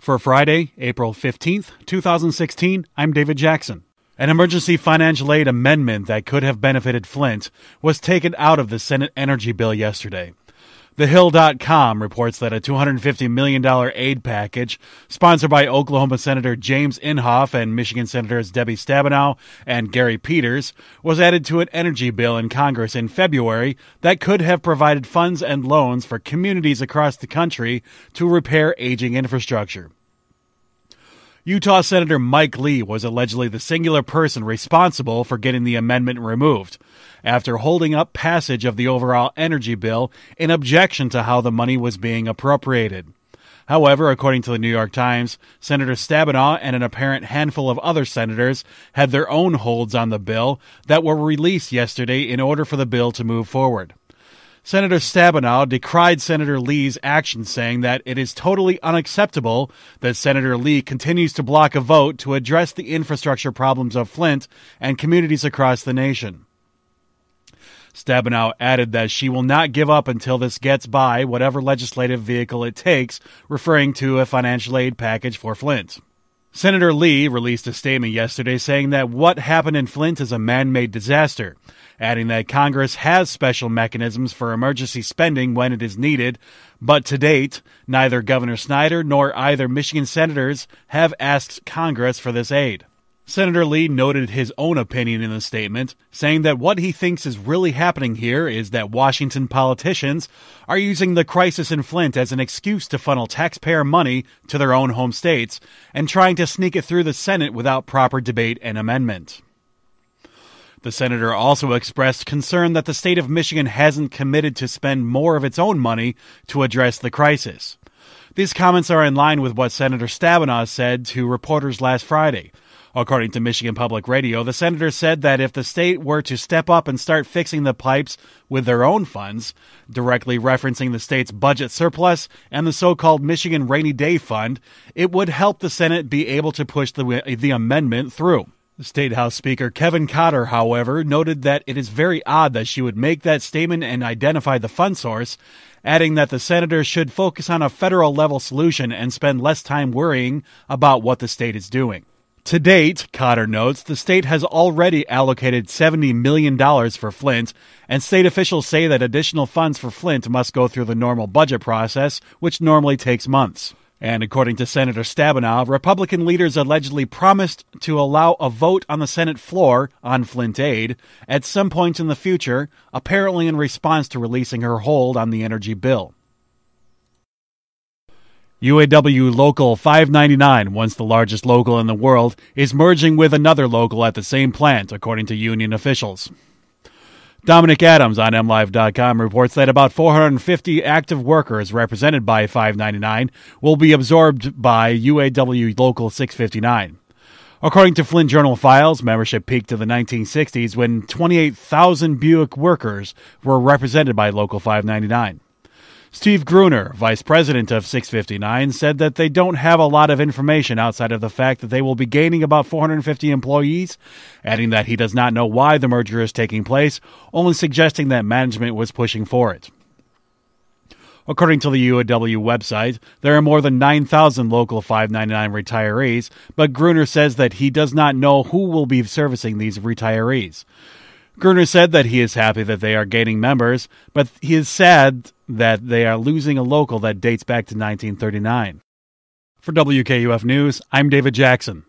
For Friday, April 15th, 2016, I'm David Jackson. An emergency financial aid amendment that could have benefited Flint was taken out of the Senate energy bill yesterday. TheHill.com reports that a $250 million aid package, sponsored by Oklahoma Senator James Inhofe and Michigan Senators Debbie Stabenow and Gary Peters, was added to an energy bill in Congress in February that could have provided funds and loans for communities across the country to repair aging infrastructure. Utah Senator Mike Lee was allegedly the singular person responsible for getting the amendment removed, after holding up passage of the overall energy bill in objection to how the money was being appropriated. However, according to the New York Times, Senator Stabenow and an apparent handful of other senators had their own holds on the bill that were released yesterday in order for the bill to move forward. Senator Stabenow decried Senator Lee's action, saying that it is totally unacceptable that Senator Lee continues to block a vote to address the infrastructure problems of Flint and communities across the nation. Stabenow added that she will not give up until this gets by whatever legislative vehicle it takes, referring to a financial aid package for Flint. Senator Lee released a statement yesterday saying that what happened in Flint is a man-made disaster, adding that Congress has special mechanisms for emergency spending when it is needed, but to date, neither Governor Snyder nor either Michigan senators have asked Congress for this aid. Senator Lee noted his own opinion in the statement, saying that what he thinks is really happening here is that Washington politicians are using the crisis in Flint as an excuse to funnel taxpayer money to their own home states and trying to sneak it through the Senate without proper debate and amendment. The senator also expressed concern that the state of Michigan hasn't committed to spend more of its own money to address the crisis. These comments are in line with what Senator Stabenow said to reporters last Friday. According to Michigan Public Radio, the senator said that if the state were to step up and start fixing the pipes with their own funds, directly referencing the state's budget surplus and the so-called Michigan Rainy Day Fund, it would help the Senate be able to push the amendment through. State House Speaker Kevin Cotter, however, noted that it is very odd that she would make that statement and identify the fund source, adding that the senator should focus on a federal-level solution and spend less time worrying about what the state is doing. To date, Cotter notes, the state has already allocated $70 million for Flint, and state officials say that additional funds for Flint must go through the normal budget process, which normally takes months. And according to Senator Stabenow, Republican leaders allegedly promised to allow a vote on the Senate floor on Flint aid at some point in the future, apparently in response to releasing her hold on the energy bill. UAW Local 599, once the largest local in the world, is merging with another local at the same plant, according to union officials. Dominic Adams on MLive.com reports that about 450 active workers represented by 599 will be absorbed by UAW Local 659. According to Flint Journal files, membership peaked in the 1960s when 28,000 Buick workers were represented by Local 599. Steve Gruner, vice president of 659, said that they don't have a lot of information outside of the fact that they will be gaining about 450 employees, adding that he does not know why the merger is taking place, only suggesting that management was pushing for it. According to the UAW website, there are more than 9,000 Local 599 retirees, but Gruner says that he does not know who will be servicing these retirees. Gruner said that he is happy that they are gaining members, but he is sad that they are losing a local that dates back to 1939. For WKUF News, I'm David Jackson.